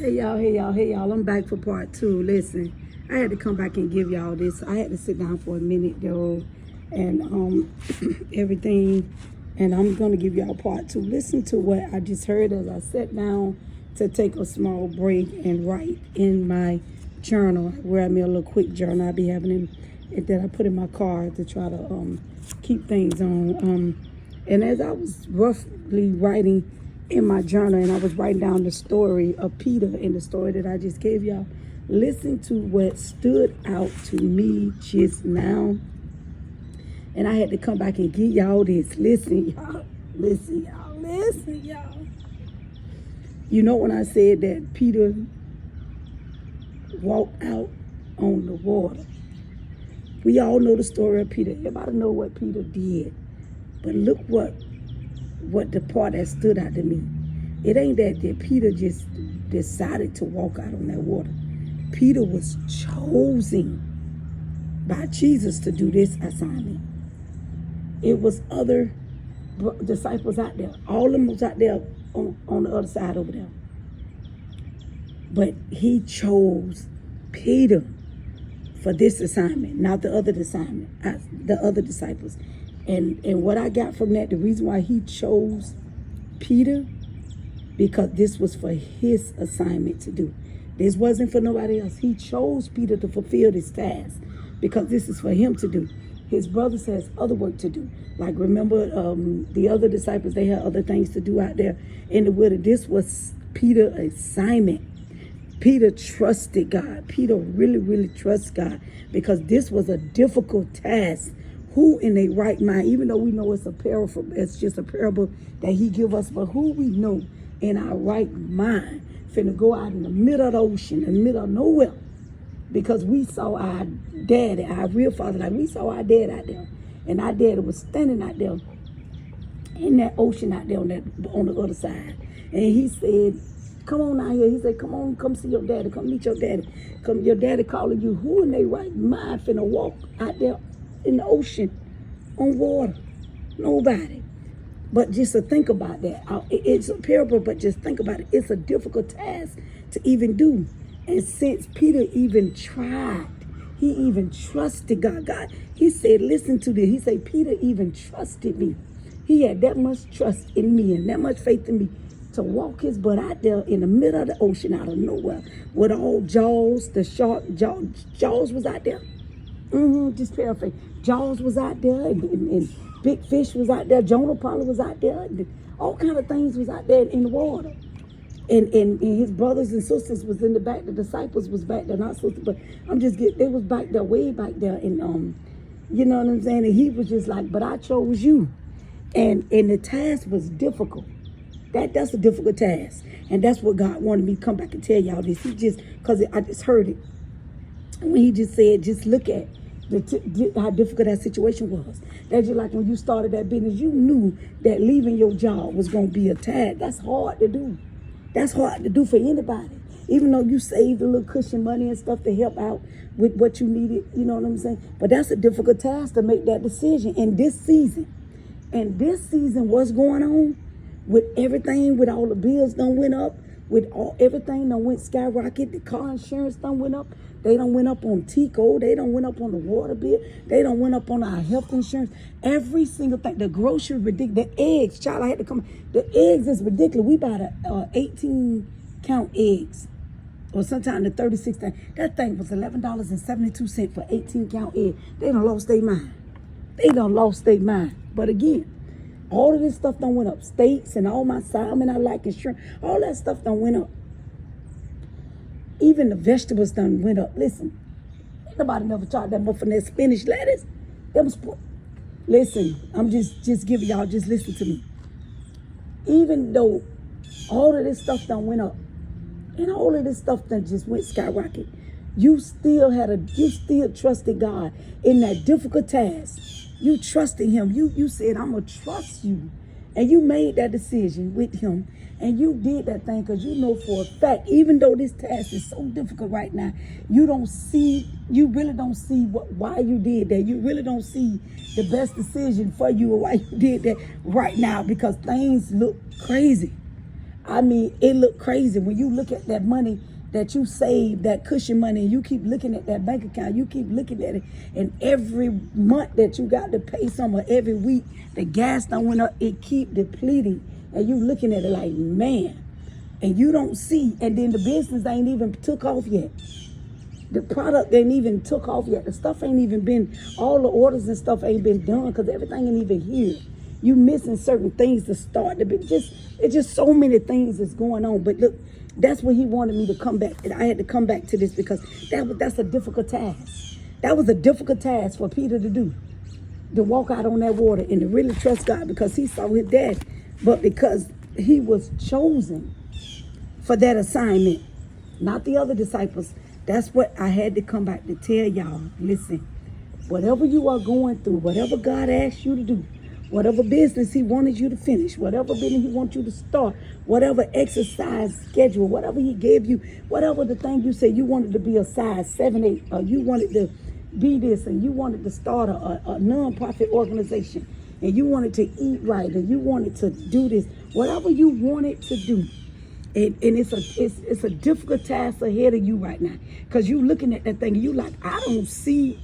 Hey y'all. I'm back for part two. Listen, I had to come back and give y'all this. I had to sit down for a minute though, and everything, and I'm gonna give y'all part two. Listen to what I just heard as I sat down to take a small break and write in my journal. I grab me a little quick journal I be having that I put in my car to try to keep things on. And as I was roughly writing in my journal, and I was writing down the story of Peter in the story that I just gave y'all, listen to what stood out to me just now. And I had to come back and give y'all this. Listen, y'all. You know when I said that Peter walked out on the water. We all know the story of Peter. Everybody know what Peter did. But look what the part that stood out to me. It ain't that Peter just decided to walk out on that water. Peter was chosen by Jesus to do this assignment. It was other disciples out there. All of them was out there on the other side over there. But he chose Peter for this assignment, not the other the other disciples. And what I got from that, the reason why he chose Peter, because this was for his assignment to do. This wasn't for nobody else. He chose Peter to fulfill this task because this is for him to do. His brothers has other work to do. Like remember the other disciples, they had other things to do out there in the wilderness. This was Peter's assignment. Peter trusted God. Peter really, really trusts God because this was a difficult task. Who in their right mind, even though we know it's just a parable that he give us, but who we know in our right mind finna go out in the middle of the ocean, in the middle of nowhere, because we saw our daddy, our real father, like we saw our dad out there, and our daddy was standing out there in that ocean out there on the other side, and he said, come on out here. He said, come on, come see your daddy, come meet your daddy. Come, your daddy calling you. Who in their right mind finna walk out there in the ocean on water? Nobody. But just to think about that, it's a parable, but just think about it. It's a difficult task to even do. And since Peter even tried, he even trusted God. He said, listen to this. He said, Peter even trusted me. He had that much trust in me and that much faith in me to walk his butt out there in the middle of the ocean out of nowhere with all Jaws, the shark, Jaws was out there. Just paraphrase. Jaws was out there, and Big Fish was out there. Jonah Polly was out there. And all kind of things was out there in the water. And his brothers and sisters was in the back. The disciples was back there, not sisters, but they was back there, way back there. And you know what I'm saying? And he was just like, but I chose you. And the task was difficult. That's a difficult task. And that's what God wanted me to come back and tell y'all this. Because I just heard it. And when he just said, just look at how difficult that situation was. That's just like when you started that business, you knew that leaving your job was going to be a task. That's hard to do. That's hard to do for anybody. Even though you saved a little cushion money and stuff to help out with what you needed, you know what I'm saying? But that's a difficult task to make that decision in this season. And this season, what's going on with everything, with all the bills done went up, with everything done went skyrocket, the car insurance done went up. They done went up on Tico. They done went up on the water bill. They done went up on our health insurance. Every single thing. The grocery ridiculous. The eggs, child, I had to come. The eggs is ridiculous. We buy the 18 count eggs, or sometimes the 36 thing. That thing was $11.72 for 18 count egg. They done lost their mind. But again, all of this stuff done went up. Steaks and all my salmon I like and shrimp. All that stuff done went up. Even the vegetables done went up. Listen, ain't nobody never tried that much for that spinach, lettuce. Listen, I'm just giving y'all, just listen to me. Even though all of this stuff done went up, and all of this stuff done just went skyrocket, you still trusted God in that difficult task. You trusted him. You said, I'm going to trust you. And you made that decision with him. And you did that thing because you know for a fact, even though this task is so difficult right now, you really don't see why you did that. You really don't see the best decision for you or why you did that right now, because things look crazy. I mean, it looked crazy when you look at that money that you saved, that cushion money, and you keep looking at that bank account, you keep looking at it, and every month that you got to pay some, or every week the gas done went up, it keep depleting, and you looking at it like, man, and you don't see, and then the business ain't even took off yet. The product ain't even took off yet. The stuff ain't even been, all the orders and stuff ain't been done because everything ain't even here. You missing certain things to start. It's just so many things that's going on. But look, that's when he wanted me to come back. And I had to come back to this because that's a difficult task. That was a difficult task for Peter to do, to walk out on that water and to really trust God because he saw his dad, but because he was chosen for that assignment, not the other disciples. That's what I had to come back to tell y'all. Listen, whatever you are going through, whatever God asked you to do, whatever business he wanted you to finish, whatever business he wants you to start, whatever exercise schedule, whatever he gave you, whatever the thing you said you wanted to be a size 7, 8, or you wanted to be this, and you wanted to start a non-profit organization, and you wanted to eat right, and you wanted to do this, whatever you wanted to do. And it's a difficult task ahead of you right now, because you looking at that thing and you like, I don't see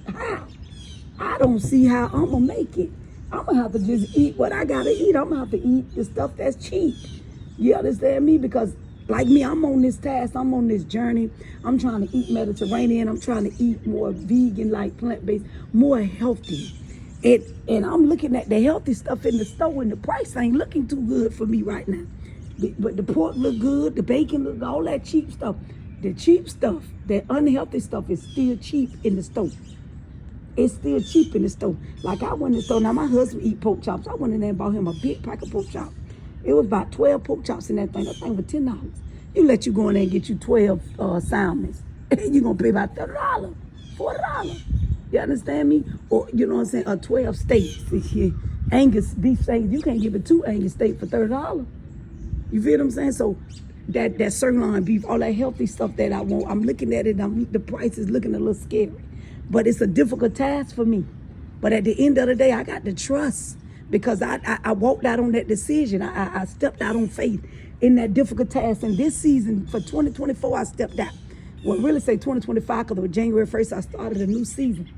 how I'm gonna make it. I'm gonna have to just eat what I gotta eat. I'm gonna have to eat the stuff that's cheap. You understand me? Because like me, I'm on this task, I'm on this journey. I'm trying to eat Mediterranean. I'm trying to eat more vegan, like plant-based, more healthy. And I'm looking at the healthy stuff in the store, and the price ain't looking too good for me right now. But the pork look good, the bacon look, all that cheap stuff. The cheap stuff, that unhealthy stuff is still cheap in the store. It's still cheap in the store. Like I went in the store, now my husband eat pork chops. I went in there and bought him a big pack of pork chops. It was about 12 pork chops in that thing. That thing was $10. You let you go in there and get you 12 salmons. You're going to pay about $30, $40. You understand me? Or, you know what I'm saying, 12 steaks. Angus beef steaks, you can't give it 2 Angus steaks for $30. You feel what I'm saying? So that sirloin beef, all that healthy stuff that I want, I'm looking at it, the price is looking a little scary. But it's a difficult task for me. But at the end of the day, I got to trust, because I walked out on that decision. I stepped out on faith in that difficult task. And this season, for 2024, I stepped out. Well, really say 2025, because January 1st, I started a new season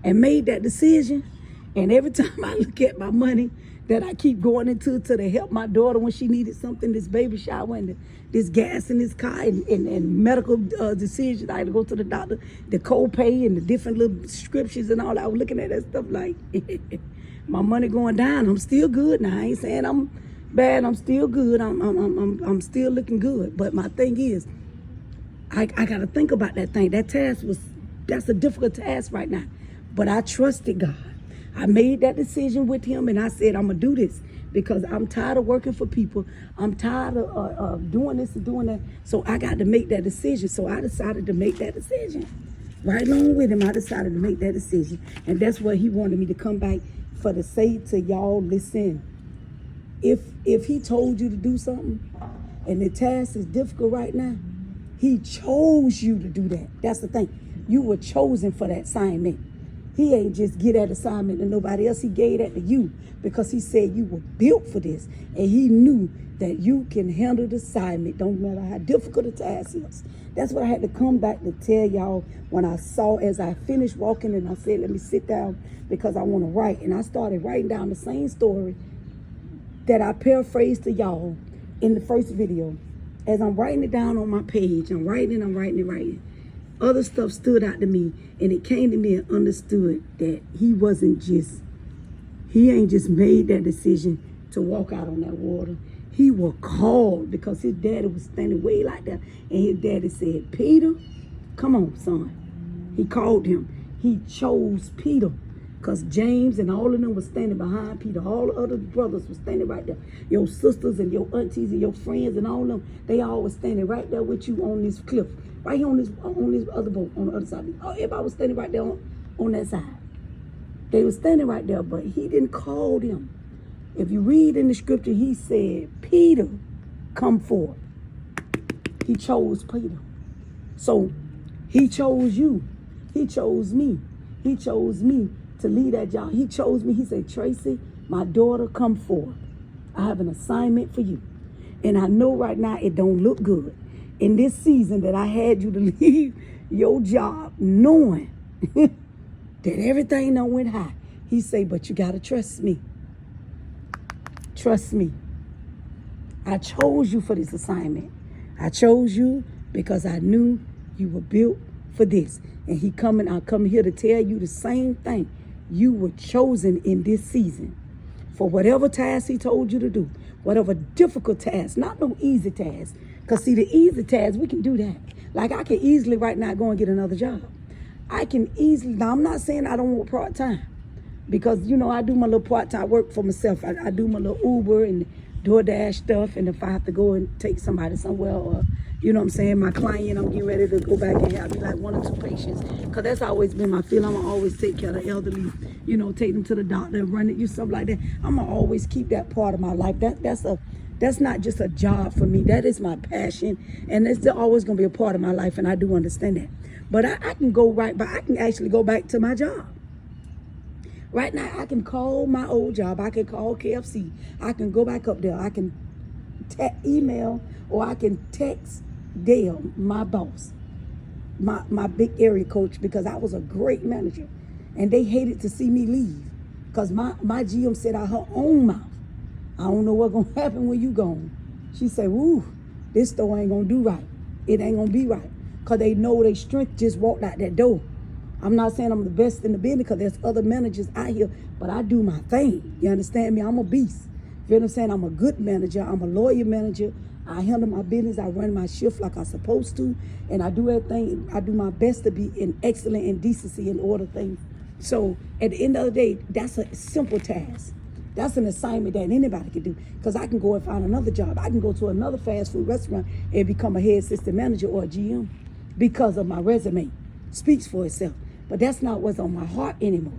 and made that decision. And every time I look at my money that I keep going into to help my daughter when she needed something, this baby shower and this gas in this car and medical decisions, I had to go to the doctor, the co-pay and the different little prescriptions and all that. I was looking at that stuff like, my money going down. I'm still good now. I ain't saying I'm bad. I'm still good. I'm still looking good. But my thing is, I got to think about that thing. That's a difficult task right now. But I trusted God. I made that decision with him, and I said, I'm going to do this because I'm tired of working for people. I'm tired of doing this and doing that. So I got to make that decision. So I decided to make that decision. Right along with him, I decided to make that decision. And that's what he wanted me to come back for, to say to y'all, listen, if he told you to do something and the task is difficult right now, he chose you to do that. That's the thing. You were chosen for that assignment. He ain't just get that assignment to nobody else. He gave that to you because he said you were built for this. And he knew that you can handle the assignment, don't matter how difficult the task is. That's what I had to come back to tell y'all when I saw, as I finished walking, and I said, let me sit down because I want to write. And I started writing down the same story that I paraphrased to y'all in the first video. As I'm writing it down on my page, I'm writing. Other stuff stood out to me, and it came to me and understood that he ain't just made that decision to walk out on that water. He was called because his daddy was standing way like that, and his daddy said, Peter, come on, son. He called him. He chose Peter because James and all of them were standing behind Peter. All the other brothers were standing right there. Your sisters and your aunties and your friends and all of them, they all were standing right there with you on this cliff. Right here on this other boat, on the other side. Oh, everybody was standing right there on that side. They were standing right there, but he didn't call them. If you read in the scripture, he said, Peter, come forth. He chose Peter. So he chose you. He chose me. He chose me to lead that job. He chose me. He said, Tracy, my daughter, come forth. I have an assignment for you. And I know right now it don't look good. In this season that I had you to leave your job knowing that everything done went high. He say, but you got to trust me. Trust me. I chose you for this assignment. I chose you because I knew you were built for this. And I come here to tell you the same thing. You were chosen in this season for whatever task he told you to do, whatever difficult task, not no easy task. Because see, the easy task, we can do that. Like I can easily right now go and get another job. I can easily, now I'm not saying I don't want part-time. Because, you know, I do my little part-time work for myself. I do my little Uber and DoorDash stuff. And if I have to go and take somebody somewhere or, you know what I'm saying, my client, I'm getting ready to go back and have like 1 or 2 patients. Because that's always been my feeling. I'm going to always take care of the elderly, you know, take them to the doctor, run it, you stuff like that. I'm going to always keep that part of my life. That's not just a job for me. That is my passion. And it's always going to be a part of my life. And I do understand that. But I can go right back. I can actually go back to my job. Right now, I can call my old job. I can call KFC. I can go back up there. I can email or I can text Dale, my boss, my big area coach, because I was a great manager. And they hated to see me leave because my GM said out her own mouth, I don't know what's going to happen when you gone. She said, woo, this store ain't going to do right. It ain't going to be right because they know their strength just walked out that door. I'm not saying I'm the best in the business because there's other managers out here, but I do my thing. You understand me? I'm a beast. You know what I'm saying? I'm a good manager. I'm a loyal manager. I handle my business. I run my shift like I'm supposed to, and I do everything. I do my best to be in excellent in decency and order things. So at the end of the day, that's a simple task. That's an assignment that anybody can do because I can go and find another job. I can go to another fast food restaurant and become a head assistant manager or a GM because of my resume. Speaks for itself. But that's not what's on my heart anymore.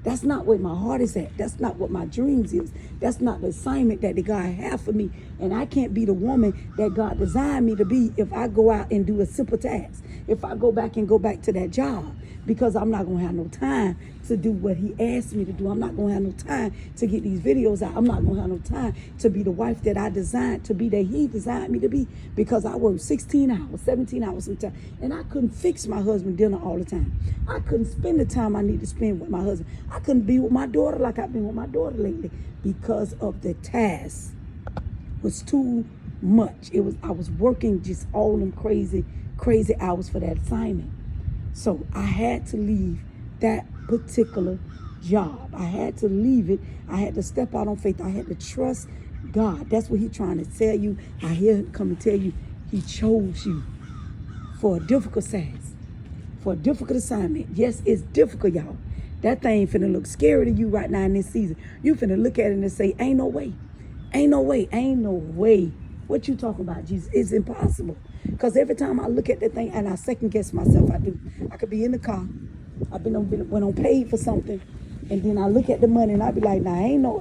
That's not where my heart is at. That's not what my dreams is. That's not the assignment that the God have for me. And I can't be the woman that God designed me to be if I go out and do a simple task. If I go back to that job, because I'm not going to have no time to do what he asked me to do. I'm not going to have no time to get these videos out. I'm not going to have no time to be the wife that I designed to be, that he designed me to be, because I work 16 hours, 17 hours sometimes. And I couldn't fix my husband dinner all the time. I couldn't spend the time I need to spend with my husband. I couldn't be with my daughter like I've been with my daughter lately because of the task was too much. I was working just all them crazy hours for that assignment. So I had to leave that particular job. I had to leave it. I had to step out on faith. I had to trust God. That's what he's trying to tell you. I hear him come and tell you he chose you for a difficult task, for a difficult assignment. Yes, it's difficult, y'all. That thing finna look scary to you right now in this season. You finna look at it and say, ain't no way. Ain't no way. Ain't no way. What you talking about, Jesus? It's impossible. Because every time I look at that thing and I second guess myself, I do. I could be in the car. When I'm paid for something, and then I look at the money and I be like, nah, ain't no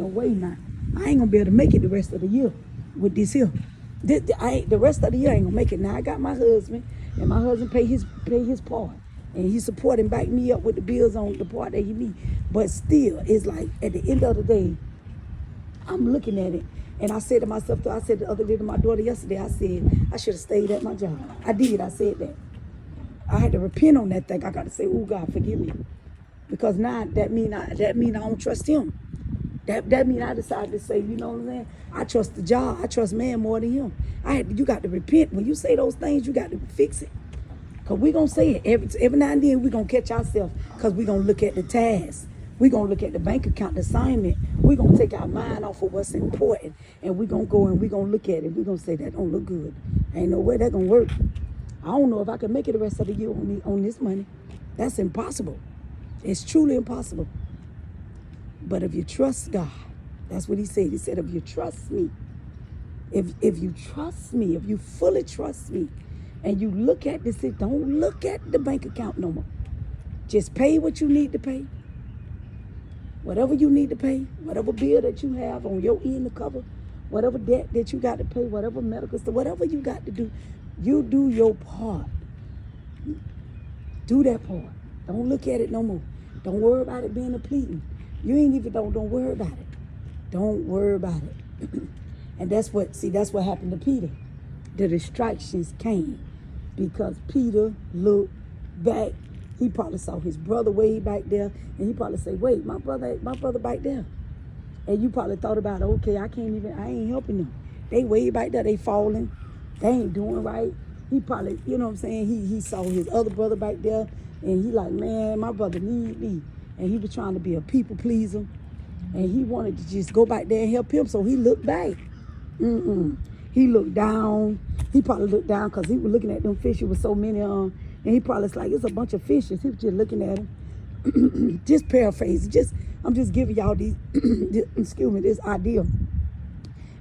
way now. I ain't gonna be able to make it the rest of the year with this here. The rest of the year I ain't gonna make it. Now I got my husband, and my husband pay his part, and he support and back me up with the bills on the part that he need. But still, it's like at the end of the day, I'm looking at it. And I said to myself, I said the other day to my daughter yesterday, I said, I should have stayed at my job. I did, I said that. I had to repent on that thing. I got to say, oh God, forgive me. Because now that mean I don't trust him. That mean I decided to say, you know what I'm saying? I trust the job. I trust man more than him. You got to repent. When you say those things, you got to fix it. Because we're going to say it. Every now and then we're going to catch ourselves because we're going to look at the task. We're going to look at the bank account, the assignment. We're going to take our mind off of what's important. And we're going to go and we're going to look at it. We're going to say, that don't look good. Ain't no way that going to work. I don't know if I can make it the rest of the year on this money. That's impossible. It's truly impossible. But if you trust God, that's what he said. He said, if you trust me, if you trust me, if you fully trust me, and you look at this, don't look at the bank account no more. Just pay what you need to pay. Whatever you need to pay, whatever bill that you have on your end to cover, whatever debt that you got to pay, whatever medical stuff, whatever you got to do, you do your part. Do that part. Don't look at it no more. Don't worry about it being a pleading. You ain't even, don't worry about it. Don't worry about it. And that's what happened to Peter. The distractions came because Peter looked back. He probably saw his brother way back there, and he probably said, wait, my brother back there. And you probably thought about, okay, I ain't helping them. They way back there, they falling. They ain't doing right. He probably, you know what I'm saying, he saw his other brother back there, and he like, man, my brother need me. And he was trying to be a people pleaser, and he wanted to just go back there and help him, so he looked back. He looked down. He probably looked down because he was looking at them fish. There was so many and he probably was like, it's a bunch of fishes. He was just looking at them. Just paraphrase. I'm just giving y'all this idea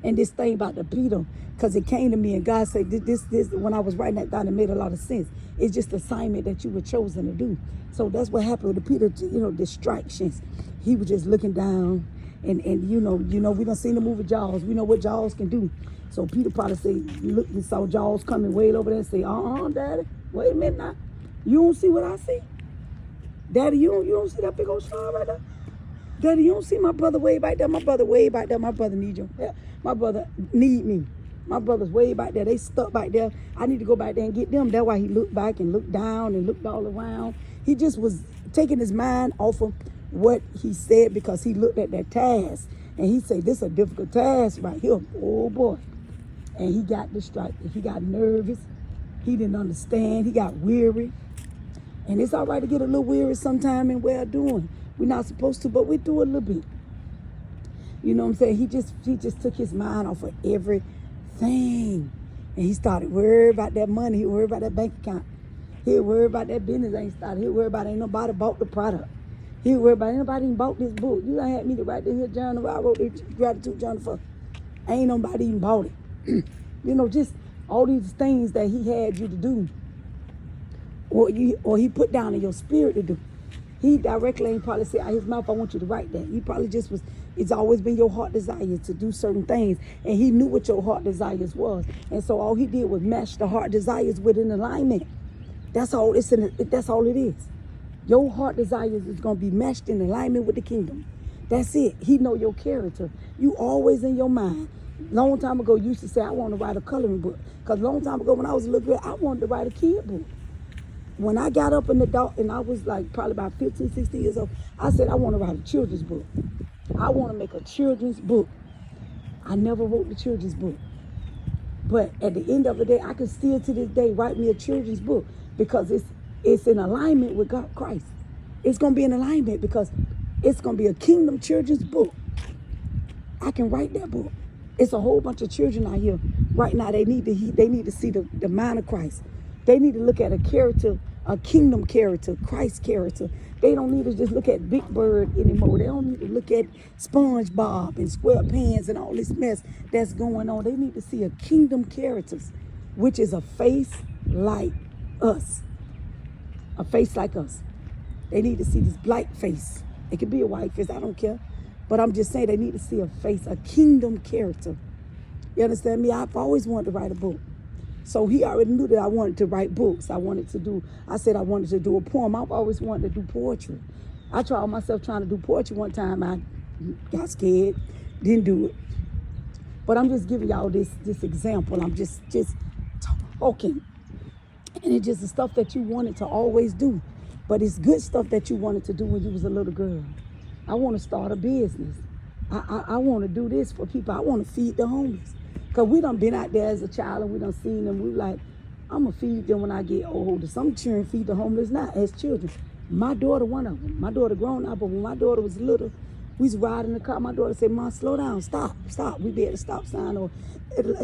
and this thing about the Peter, because it came to me and God said this when I was writing that down, it made a lot of sense. It's just the assignment that you were chosen to do. So that's what happened with the Peter, distractions. He was just looking down. And we done seen the movie Jaws. We know what Jaws can do. So Peter probably said, look, he saw Jaws coming way over there and say, Daddy, wait a minute now. You don't see what I see? Daddy, you don't see that big old star right there? Daddy, you don't see my brother way back there? My brother way back there. My brother need you. Yeah, my brother need me. My brother's way back there. They stuck back there. I need to go back there and get them. That's why he looked back and looked down and looked all around. He just was taking his mind off of what he said because he looked at that task and he said, this is a difficult task right here. Oh boy. And he got distracted. He got nervous. He didn't understand. He got weary. And it's all right to get a little weary sometime in well doing. We're not supposed to, but we do a little bit. You know what I'm saying? He just took his mind off of everything. And he started worrying about that money. He worried about that bank account. He worried about that business ain't started. He worried about ain't nobody bought the product. He worried about anybody even bought this book. You done had me to write this here journal. I wrote this gratitude journal for. Ain't nobody even bought it. Just all these things that he had you to do. Or he put down in your spirit to do. He directly ain't probably said out his mouth, I want you to write that. He probably just was, it's always been your heart desire to do certain things. And he knew what your heart desires was. And so all he did was match the heart desires with an alignment. That's all it is. Your heart desires is going to be matched in alignment with the kingdom. That's it. He know your character. You always in your mind. Long time ago, you used to say, I want to write a coloring book. Because long time ago, when I was a little girl, I wanted to write a kid book. When I got up in the dark, and I was like probably about 15, 16 years old, I said, I want to write a children's book. I want to make a children's book. I never wrote the children's book. But at the end of the day, I can still to this day write me a children's book because it's in alignment with God, Christ. It's going to be in alignment because it's going to be a kingdom children's book. I can write that book. It's a whole bunch of children out here right now. They need to see the mind of Christ. They need to look at a character, a kingdom character, Christ's character. They don't need to just look at Big Bird anymore. They don't need to look at SpongeBob and SquarePants and all this mess that's going on. They need to see a kingdom characters, which is a face like us. A face like us. They need to see this black face. It could be a white face, I don't care. But I'm just saying they need to see a face, a kingdom character. You understand me? I've always wanted to write a book. So he already knew that I wanted to write books. I said I wanted to do a poem. I've always wanted to do poetry. I tried myself trying to do poetry one time. I got scared, didn't do it. But I'm just giving y'all this example. I'm just talking. And it's just the stuff that you wanted to always do. But it's good stuff that you wanted to do when you was a little girl. I want to start a business. I want to do this for people. I want to feed the homeless. Because we done been out there as a child and we done seen them. We like, I'm going to feed them when I get older. Some children feed the homeless now as children. My daughter, one of them. My daughter grown up, but when my daughter was little, we was riding in the car. My daughter said, Mom, slow down, stop. We be at a stop sign or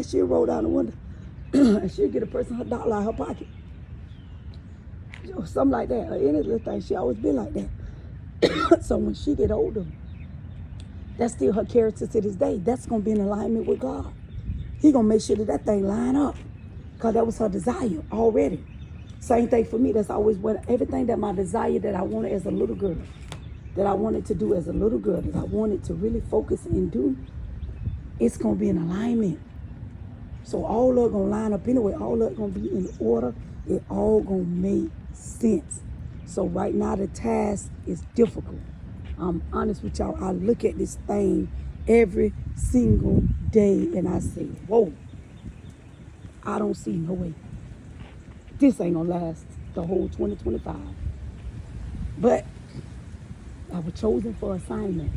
she'll roll down the window and she'll get a person her dollar out of her pocket. Or something like that. Or any little thing. She always been like that. So when she get older, that's still her character to this day. That's going to be in alignment with God. He going to make sure that thing line up. Because that was her desire already. Same thing for me. That's always what everything that my desire that I wanted as a little girl. That I wanted to do as a little girl. That I wanted to really focus and do. It's going to be in alignment. So all of it going to line up anyway. All of it going to be in order. It all going to make sense. So right now the task is difficult. I'm honest with y'all. I look at this thing every single day. And I say, whoa, I don't see no way. This ain't gonna last the whole 2025. But I was chosen for assignment.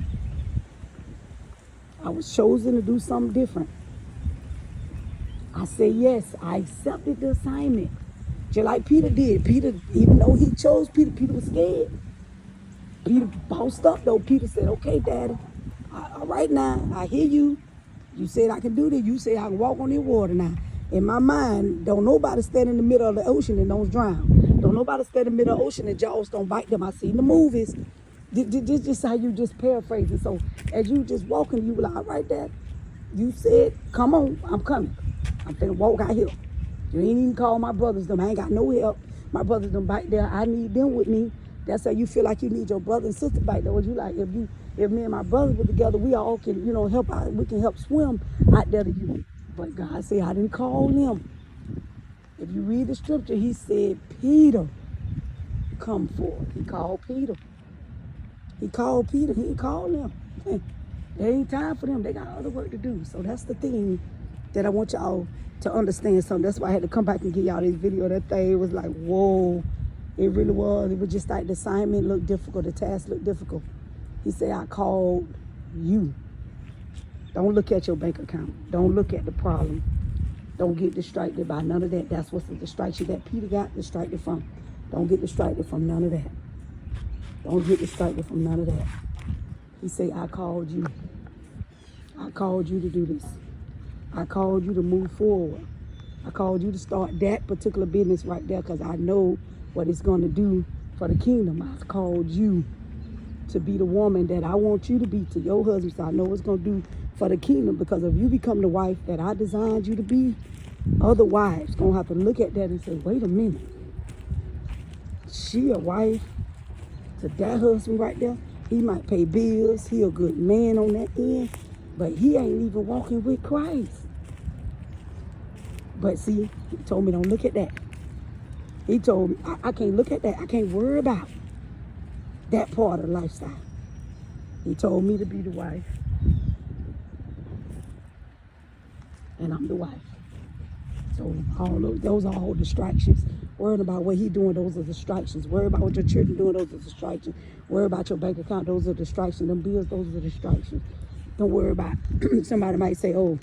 I was chosen to do something different. I said yes, I accepted the assignment. Just like Peter did. Peter, even though he chose Peter, Peter was scared. Peter bossed up though. Peter said, okay, Daddy, all right now, I hear you. You said I can do this. You said I can walk on the water now. In my mind, don't nobody stand in the middle of the ocean and don't drown. Don't nobody stand in the middle of the ocean and jaws don't bite them. I seen the movies. This just how you just paraphrase it. So as you just walking, you were like, all right, Dad, you said, come on, I'm coming. I'm finna walk out here. You ain't even call my brothers them. I ain't got no help. My brothers them back there. I need them with me. That's how you feel like you need your brother and sister back there. What you like, if me and my brothers were together, we all can, help out. We can help swim out there to you. But God said, I didn't call them. If you read the scripture, he said, Peter, come forth. He called Peter. He called Peter. He didn't call them. There ain't time for them. They got other work to do. So that's the thing that I want y'all to understand something. That's why I had to come back and give y'all this video. That thing was like, whoa. It really was. It was just like the assignment looked difficult. The task looked difficult. He said, I called you. Don't look at your bank account. Don't look at the problem. Don't get distracted by none of that. That's what's the distraction that Peter got distracted from. Don't get distracted from none of that. Don't get distracted from none of that. He said, I called you. I called you to do this. I called you to move forward. I called you to start that particular business right there because I know what it's going to do for the kingdom. I called you to be the woman that I want you to be to your husband. So I know what it's going to do for the kingdom, because if you become the wife that I designed you to be, other wives going to have to look at that and say, wait a minute. She a wife to that husband right there. He might pay bills. He a good man on that end, but he ain't even walking with Christ. But see, he told me don't look at that. He told me I can't look at that. I can't worry about that part of the lifestyle. He told me to be the wife. And I'm the wife. So all those are all distractions. Worrying about what he doing, those are distractions. Worry about what your children doing, those are distractions. Worry about your bank account, those are distractions. Them bills, those are distractions. Don't worry about somebody might say, oh,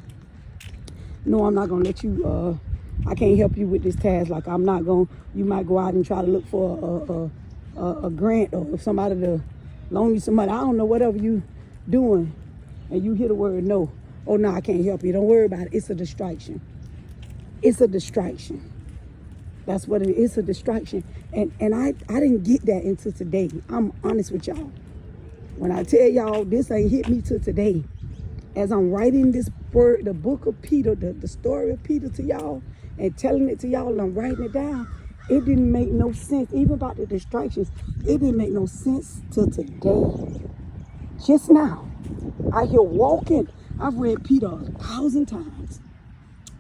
no, I'm not gonna let you I can't help you with this task. Like I'm not gonna, you might go out and try to look for a grant or somebody to loan you some money. I don't know, whatever you doing, and you hear the word no. Oh no, I can't help you. Don't worry about it. It's a distraction. It's a distraction. That's what it is. It's a distraction. And I didn't get that until today. I'm honest with y'all. When I tell y'all this ain't hit me till today. As I'm writing this word, the book of Peter, the story of Peter to y'all and telling it to y'all, and I'm writing it down, it didn't make no sense. Even about the distractions, it didn't make no sense till today. Just now, I hear walking. I've read Peter 1,000 times.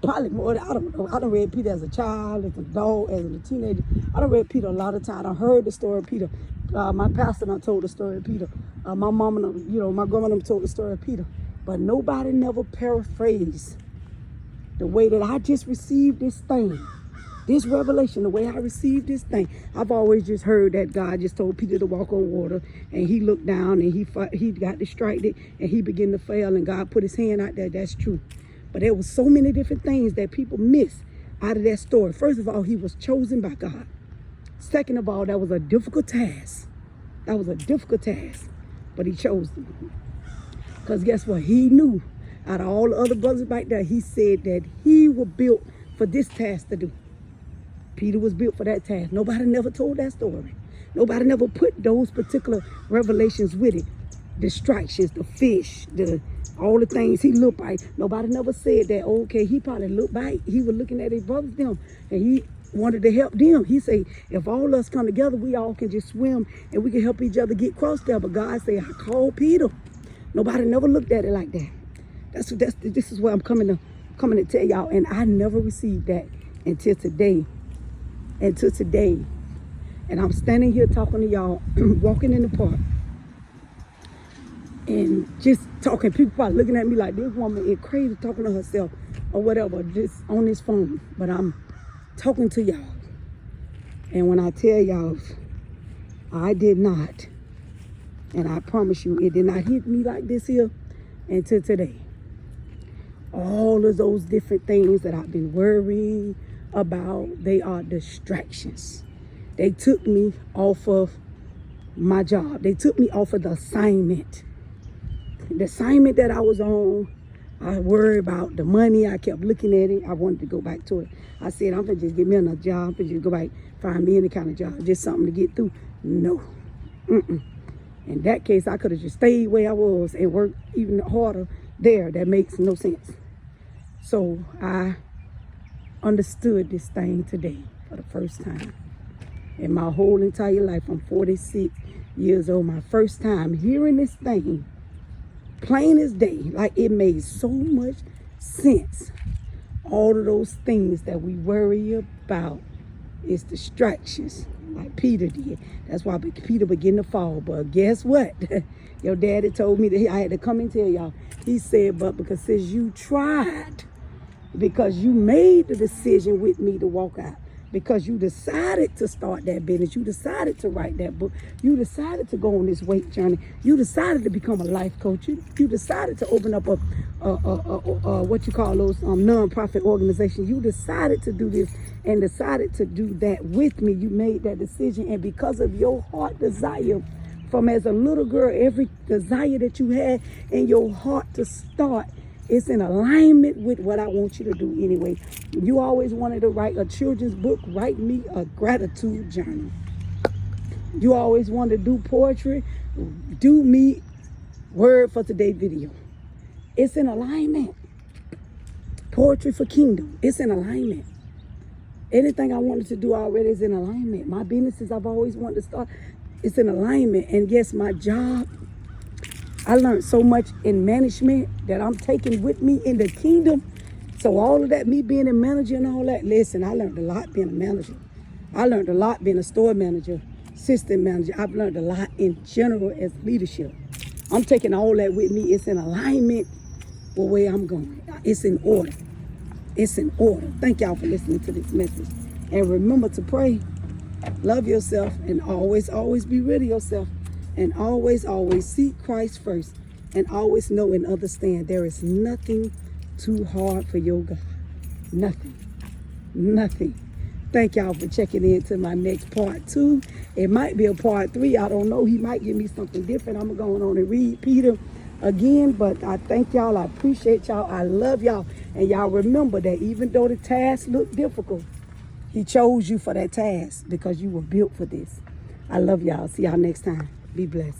Probably more. I don't know. I done read Peter as a child, as an adult, as a teenager. I done read Peter a lot of times. I heard the story of Peter. My pastor done told the story of Peter. My mom and my grandma done told the story of Peter. But nobody never paraphrased the way that I just received this thing. This revelation, the way I received this thing. I've always just heard that God just told Peter to walk on water, and he looked down and he got distracted and he began to fail, and God put his hand out there. That's true. But there was so many different things that people miss out of that story. First of all, he was chosen by God. Second of all, that was a difficult task. That was a difficult task, but he chose him. Because guess what? He knew out of all the other brothers back there, he said that he was built for this task to do. Peter was built for that task. Nobody never told that story. Nobody never put those particular revelations with it. Distractions, the fish, all the things he looked like. Nobody never said that, okay, he probably looked back. He was looking at his brothers, them, and he wanted to help them. He said, if all of us come together, we all can just swim and we can help each other get across there. But God said, I called Peter. Nobody never looked at it like that. This is what I'm coming to tell y'all. And I never received that until today. And I'm standing here talking to y'all, walking in the park. and just talking. People probably looking at me like, this woman is crazy talking to herself or whatever, just on this phone. But I'm talking to y'all. And when I tell y'all, I did not, and I promise you, it did not hit me like this here until today. All of those different things that I've been worrying about, they are distractions. They took me off of my job. They took me off of the assignment. The assignment that I was on, I worried about the money. I kept looking at it. I wanted to go back to it. I said, I'm gonna just get me another job. I'm gonna just go back, find me any kind of job, just something to get through. No. In that case, I could have just stayed where I was and worked even harder there. That makes no sense. So I understood this thing today for the first time in my whole entire life. I'm 46 years old. My first time hearing this thing plain as day, like it made so much sense. All of those things that we worry about is distractions, like Peter did. That's why Peter began to fall. But guess what? Your daddy told me that I had to come and tell y'all. He said, but because since you tried, because you made the decision with me to walk out, because you decided to start that business, you decided to write that book, you decided to go on this weight journey, you decided to become a life coach, you decided to open up a what you call those non-profit organizations, you decided to do this and decided to do that with me. You made that decision, and because of your heart desire from as a little girl, every desire that you had in your heart to start, it's in alignment with what I want you to do anyway. You always wanted to write a children's book. Write me a gratitude journal. You always wanted to do poetry. Do me word for today video. It's in alignment. Poetry for kingdom. It's in alignment. Anything I wanted to do already is in alignment. My businesses I've always wanted to start, it's in alignment. And yes, my job, I learned so much in management that I'm taking with me in the kingdom. So all of that, me being a manager and all that, listen, I learned a lot being a manager. I learned a lot being a store manager, assistant manager. I've learned a lot in general as leadership. I'm taking all that with me. It's in alignment with where I'm going. It's in order. It's in order. Thank y'all for listening to this message. And remember to pray, love yourself, and always, always be rid of yourself. And always, always seek Christ first. And always know and understand there is nothing too hard for your God. Nothing. Nothing. Thank y'all for checking in to my next part 2. It might be a part 3. I don't know. He might give me something different. I'm going on and read Peter again. But I thank y'all. I appreciate y'all. I love y'all. And y'all remember that even though the task looked difficult, he chose you for that task because you were built for this. I love y'all. See y'all next time. Be blessed.